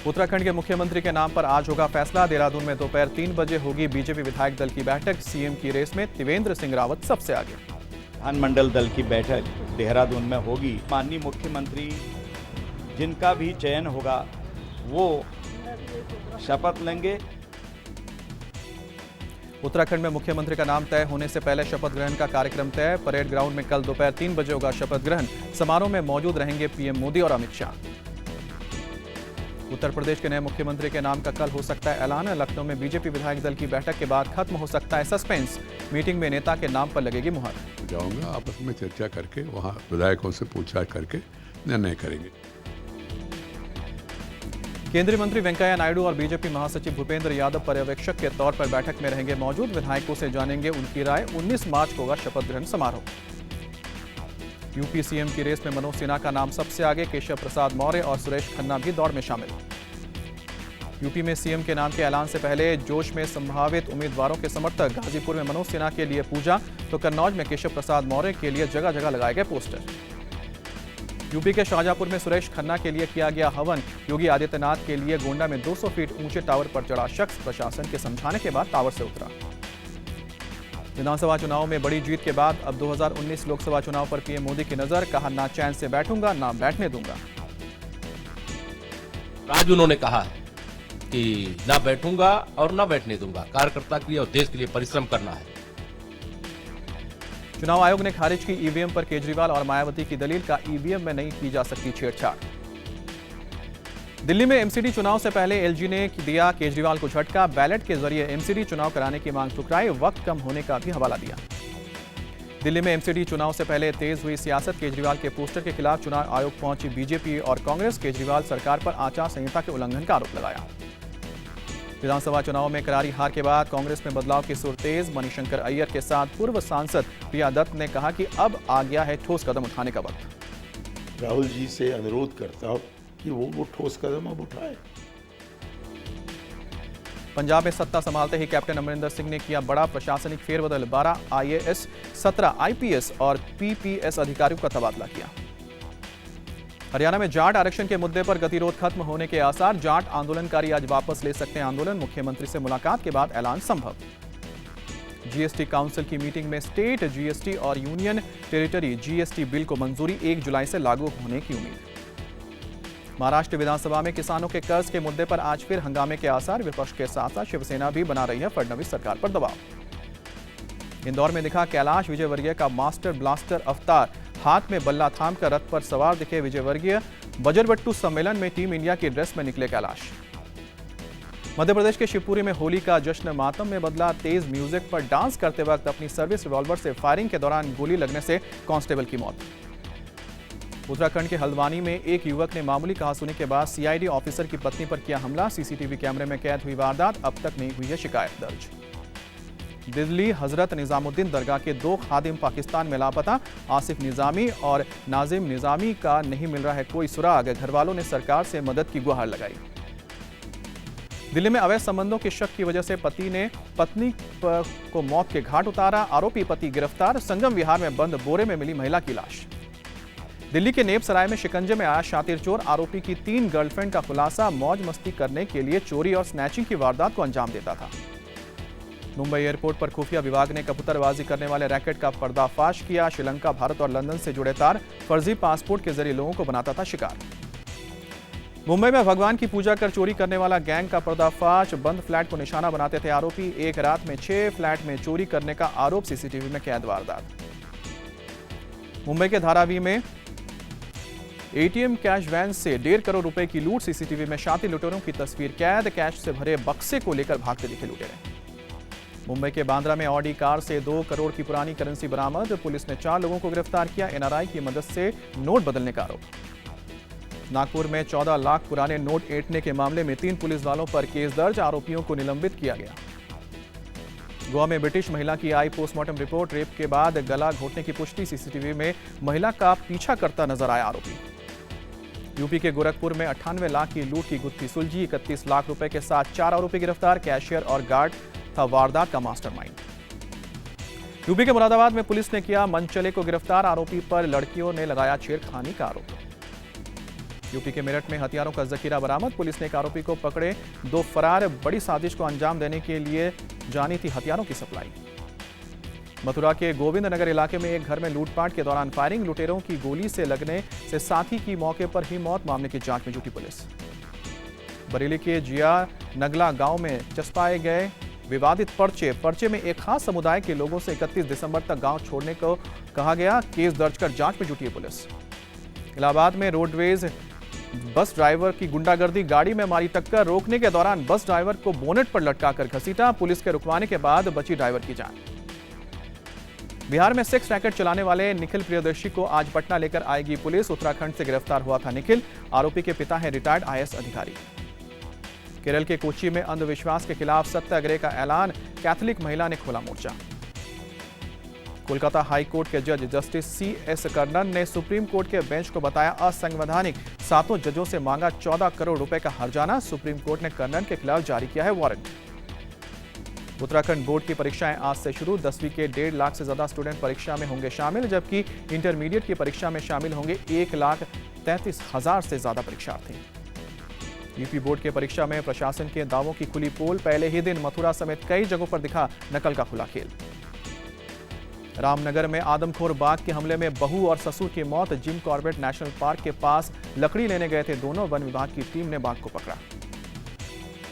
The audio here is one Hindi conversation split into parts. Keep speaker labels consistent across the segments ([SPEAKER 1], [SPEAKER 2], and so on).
[SPEAKER 1] उत्तराखंड के मुख्यमंत्री के नाम पर आज होगा फैसला। देहरादून में दोपहर 3 बजे होगी बीजेपी विधायक दल की बैठक। सीएम की रेस में त्रिवेंद्र सिंह रावत सबसे आगे।
[SPEAKER 2] विधानमंडल दल की बैठक देहरादून में होगी। माननीय मुख्यमंत्री जिनका भी चयन होगा वो शपथ लेंगे।
[SPEAKER 1] उत्तराखंड में मुख्यमंत्री का नाम तय होने से पहले शपथ ग्रहण का कार्यक्रम तय। परेड ग्राउंड में कल दोपहर 3 बजे होगा शपथ ग्रहण। समारोह में मौजूद रहेंगे पीएम मोदी और अमित शाह। उत्तर प्रदेश के नए मुख्यमंत्री के नाम का कल हो सकता है ऐलान। लखनऊ में बीजेपी विधायक दल की बैठक के बाद खत्म हो सकता है सस्पेंस। मीटिंग में नेता के नाम पर लगेगी मुहर।
[SPEAKER 3] जाऊंगा, आपस में चर्चा करके वहां विधायकों से पूछताछ करके निर्णय करेंगे।
[SPEAKER 1] केंद्रीय मंत्री वेंकैया नायडू और बीजेपी महासचिव भूपेंद्र यादव पर्यवेक्षक के तौर पर बैठक में रहेंगे मौजूद। विधायकों से जानेंगे उनकी राय। 19 मार्च को होगा शपथ ग्रहण समारोह। यूपी सीएम की रेस में मनोज सिन्हा का नाम सबसे आगे। केशव प्रसाद मौर्य और सुरेश खन्ना भी दौड़ में शामिल। यूपी में सीएम के नाम के ऐलान से पहले जोश में संभावित उम्मीदवारों के समर्थक। गाजीपुर में मनोज सिन्हा के लिए पूजा तो कन्नौज में केशव प्रसाद मौर्य के लिए जगह जगह लगाए गए पोस्टर। यूपी के शाहजहांपुर में सुरेश खन्ना के लिए किया गया हवन। योगी आदित्यनाथ के लिए गोंडा में 200 फीट ऊंचे टावर पर चढ़ा शख्स प्रशासन के समझाने के बाद टावर से उतरा। विधानसभा चुनाव में बड़ी जीत के बाद अब 2019 लोकसभा चुनाव पर पीएम मोदी की नजर। कहा, ना चैन से बैठूंगा ना बैठने दूंगा।
[SPEAKER 4] आज उन्होंने कहा कि ना बैठूंगा और ना बैठने दूंगा। कार्यकर्ता के लिए और देश के लिए परिश्रम करना है।
[SPEAKER 1] चुनाव आयोग ने खारिज की ईवीएम पर केजरीवाल और मायावती की दलील। का ईवीएम में नहीं की जा सकती छेड़छाड़। दिल्ली में एमसीडी चुनाव से पहले एलजी ने दिया केजरीवाल को झटका। बैलेट के जरिए एमसीडी चुनाव कराने की मांग ठुकराई। वक्त कम होने का भी हवाला दिया। दिल्ली में एमसीडी चुनाव से पहले तेज हुई सियासत। केजरीवाल के पोस्टर के खिलाफ चुनाव आयोग पहुंची बीजेपी और कांग्रेस। केजरीवाल सरकार पर आचार संहिता के उल्लंघन का आरोप लगाया। विधानसभा चुनाव में करारी हार के बाद कांग्रेस में बदलाव की सुर तेज। मणिशंकर अय्यर के साथ पूर्व सांसद प्रिया दत्त ने कहा कि अब आ गया है ठोस कदम उठाने का वक्त।
[SPEAKER 5] राहुल जी से अनुरोध करता हूं कि वो ठोस कदम अब उठाए।
[SPEAKER 1] पंजाब में सत्ता संभालते ही कैप्टन अमरिंदर सिंह ने किया बड़ा प्रशासनिक फेरबदल। 12 आईएएस, 17 आईपीएस और पीपीएस अधिकारियों का तबादला किया। हरियाणा में जाट आरक्षण के मुद्दे पर गतिरोध खत्म होने के आसार। जाट आंदोलनकारी आज वापस ले सकते हैं आंदोलन। मुख्यमंत्री से मुलाकात के बाद ऐलान संभव। जीएसटी काउंसिल की मीटिंग में स्टेट जीएसटी और यूनियन टेरिटरी जीएसटी बिल को मंजूरी। 1 जुलाई से लागू होने की उम्मीद। महाराष्ट्र विधानसभा में किसानों के कर्ज के मुद्दे पर आज फिर हंगामे के आसार। विपक्ष के साथ साथ शिवसेना भी बना रही है फडणवीस सरकार पर दबाव। इंदौर में दिखा कैलाश विजयवर्गीय का मास्टर ब्लास्टर अवतार। हाथ में बल्ला थाम कर रथ पर सवार दिखे विजयवर्गीय। बजरबट्टू सम्मेलन में टीम इंडिया की ड्रेस में निकले कैलाश। मध्य प्रदेश के शिवपुरी में होली का जश्न मातम में बदला। तेज म्यूजिक पर डांस करते वक्त अपनी सर्विस रिवॉल्वर से फायरिंग के दौरान गोली लगने से कांस्टेबल की मौत। उत्तराखंड के हल्द्वानी में एक युवक ने मामूली कहासुनी के बाद सीआईडी ऑफिसर की पत्नी पर किया हमला। सीसीटीवी कैमरे में कैद हुई वारदात। अब तक नहीं हुई है शिकायत दर्ज। दिल्ली हजरत निजामुद्दीन दरगाह के 2 खादिम पाकिस्तान में लापता। आसिफ निजामी और नाजिम निजामी का नहीं मिल रहा है कोई सुराग। घर वालों ने सरकार से मदद की गुहार लगाई। दिल्ली में अवैध संबंधों के शक की वजह से पति ने पत्नी को मौत के घाट उतारा। आरोपी पति गिरफ्तार। संगम विहार में बंद बोरे में मिली महिला की लाश। दिल्ली के नेप सराय में शिकंजे में आया शातिर चोर। आरोपी की 3 गर्लफ्रेंड का खुलासा। मौज मस्ती करने के लिए चोरी और स्नैचिंग की वारदात को अंजाम देता था। मुंबई एयरपोर्ट पर खुफिया विभाग ने कबूतरबाजी करने वाले रैकेट का पर्दाफाश किया। श्रीलंका, भारत और लंदन से जुड़े तार फर्जी पासपोर्ट के जरिए लोगों को बनाता था शिकार। मुंबई में भगवान की पूजा कर चोरी करने वाला गैंग का पर्दाफाश। बंद फ्लैट को निशाना बनाते थे आरोपी। एक रात में 6 फ्लैट में चोरी करने का आरोप। सीसीटीवी में कैद वारदात। मुंबई के धारावी में एटीएम कैश वैन से 1.5 करोड़ रुपए की लूट। सीसीटीवी में शातिर लुटेरों की तस्वीर कैद। कैश से भरे बक्से को लेकर भागते दिखे लुटेरे। मुंबई के बांद्रा में ऑडी कार से 2 करोड़ की पुरानी करेंसी बरामद। पुलिस ने 4 लोगों को गिरफ्तार किया। एनआरआई की मदद से नोट बदलने का आरोप। नागपुर में 14 लाख पुराने नोट ऐंठने के मामले में 3 पुलिस वालों पर केस दर्ज। आरोपियों को निलंबित किया गया। गोवा में ब्रिटिश महिला की आई पोस्टमार्टम रिपोर्ट। रेप के बाद गला घोटने की पुष्टि। सीसीटीवी में महिला का पीछा करता नजर आया आरोपी। यूपी के गोरखपुर में 98 लाख की लूट की गुत्थी सुलझी। 31 लाख रुपए के साथ 4 आरोपी गिरफ्तार। कैशियर और गार्ड था वारदात का मास्टरमाइंड। यूपी के मुरादाबाद में पुलिस ने किया मनचले को गिरफ्तार। आरोपी पर लड़कियों ने लगाया छेड़खानी का आरोप। यूपी के मेरठ में हथियारों का जखीरा बरामद। पुलिस ने एक आरोपी को पकड़े। 2 फरार। बड़ी साजिश को अंजाम देने के लिए जानी थी हथियारों की सप्लाई। मथुरा के गोविंद नगर इलाके में एक घर में लूटपाट के दौरान फायरिंग। लुटेरों की गोली से लगने से साथी की मौके पर ही मौत। मामले की जांच में जुटी पुलिस। बरेली के जिया नगला गांव में चस्पाए गए विवादित पर्चे में एक खास समुदाय के लोगों से 31 दिसंबर तक गांव छोड़ने को कहा गया। केस दर्ज कर जांच में जुटी है पुलिस। इलाहाबाद में रोडवेज बस ड्राइवर की गुंडागर्दी। गाड़ी में मारी टक्कर। रोकने के दौरान बस ड्राइवर को बोनेट पर लटकाकर घसीटा। पुलिस के रुकवाने के बाद बची ड्राइवर की जान। बिहार में सेक्स रैकेट चलाने वाले निखिल प्रियदर्शी को आज पटना लेकर आएगी पुलिस। उत्तराखंड से गिरफ्तार हुआ था निखिल। आरोपी के पिता हैं रिटायर्ड IAS अधिकारी। केरल के कोच्चि में अंधविश्वास के खिलाफ सत्याग्रह का ऐलान। कैथोलिक महिला ने खोला मोर्चा। कोलकाता हाई कोर्ट के जज जस्टिस CS कर्णन ने सुप्रीम कोर्ट के बेंच को बताया असंवैधानिक। 7 जजों से मांगा 14 करोड़ रुपए का हर्जाना। सुप्रीम कोर्ट ने कर्णन के खिलाफ जारी किया है वारंट। उत्तराखंड बोर्ड की परीक्षाएं आज से शुरू। 10वीं के 1.5 लाख से ज्यादा स्टूडेंट परीक्षा में होंगे शामिल, जबकि इंटरमीडिएट की परीक्षा में शामिल होंगे 1,33,000 से ज्यादा परीक्षार्थी। यूपी बोर्ड के परीक्षा में प्रशासन के दावों की खुली पोल। पहले ही दिन मथुरा समेत कई जगहों पर दिखा नकल का खुला खेल। रामनगर में आदमखोर बाघ के हमले में बहू और ससुर की मौत। जिम कॉर्बेट नेशनल पार्क के पास लकड़ी लेने गए थे दोनों। वन विभाग की टीम ने बाघ को पकड़ा।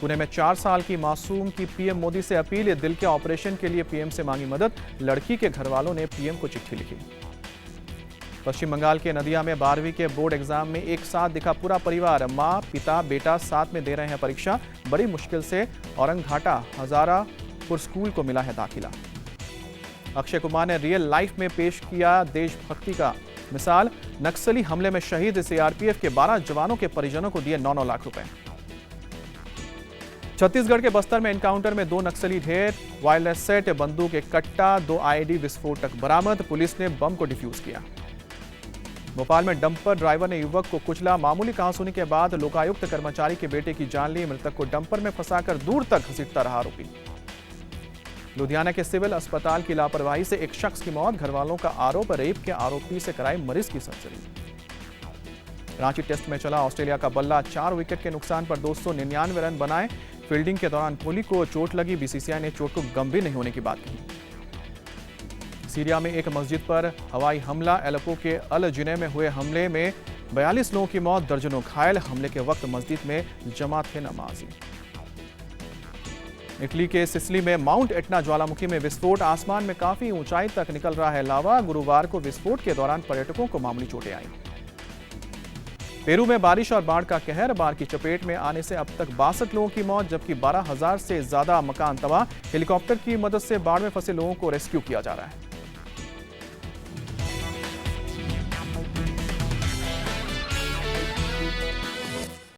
[SPEAKER 1] पुणे में 4 साल की मासूम की पीएम मोदी से अपील। दिल के ऑपरेशन के लिए पीएम से मांगी मदद। लड़की के घर वालों ने पीएम को चिट्ठी लिखी। पश्चिम बंगाल के नदिया में 12वीं के बोर्ड एग्जाम में एक साथ दिखा पूरा परिवार। मां, पिता, बेटा साथ में दे रहे हैं परीक्षा। बड़ी मुश्किल से औरंगघाटा हजारापुर स्कूल को मिला है दाखिला। अक्षय कुमार ने रियल लाइफ में पेश किया देशभक्ति का मिसाल। नक्सली हमले में शहीद CRPF के 12 जवानों के परिजनों को दिए 9-9 लाख रुपए। छत्तीसगढ़ के बस्तर में एनकाउंटर में 2 नक्सली ढेर। वायरलेस सेट, बंदूक, एक कट्टा, 2 IED विस्फोटक बरामद। पुलिस ने बम को डिफ्यूज किया। भोपाल में डंपर ड्राइवर ने युवक को कुचला। मामूली कहासुनी के बाद लोकायुक्त कर्मचारी के बेटे की जान ली। मृतक को डंपर में फंसाकर दूर तक घसीटता रहा आरोपी। लुधियाना के सिविल अस्पताल की लापरवाही से एक शख्स की मौत। घरवालों का आरोप, रेप के आरोपी से कराई मरीज की सर्जरी। रांची टेस्ट में चला ऑस्ट्रेलिया का बल्ला। 4 विकेट के नुकसान पर 299 रन बनाए। फील्डिंग के दौरान कोहली को चोट लगी। BCCI ने चोट को गंभीर नहीं होने की बात कही। सीरिया में एक मस्जिद पर हवाई हमला। एलेप्पो के अल जिने में हुए हमले में 42 लोगों की मौत, दर्जनों घायल। हमले के वक्त मस्जिद में जमा थे नमाजी। इटली के सिसिली में माउंट एटना ज्वालामुखी में विस्फोट। आसमान में काफी ऊंचाई तक निकल रहा है लावा। गुरुवार को विस्फोट के दौरान पर्यटकों को मामूली चोटें आईं। पेरू में बारिश और बाढ़ का कहर। बाढ़ की चपेट में आने से अब तक 62 लोगों की मौत, जबकि 12,000 से ज्यादा मकान तबाह। हेलीकॉप्टर की मदद से बाढ़ में फंसे लोगों को रेस्क्यू किया जा रहा है।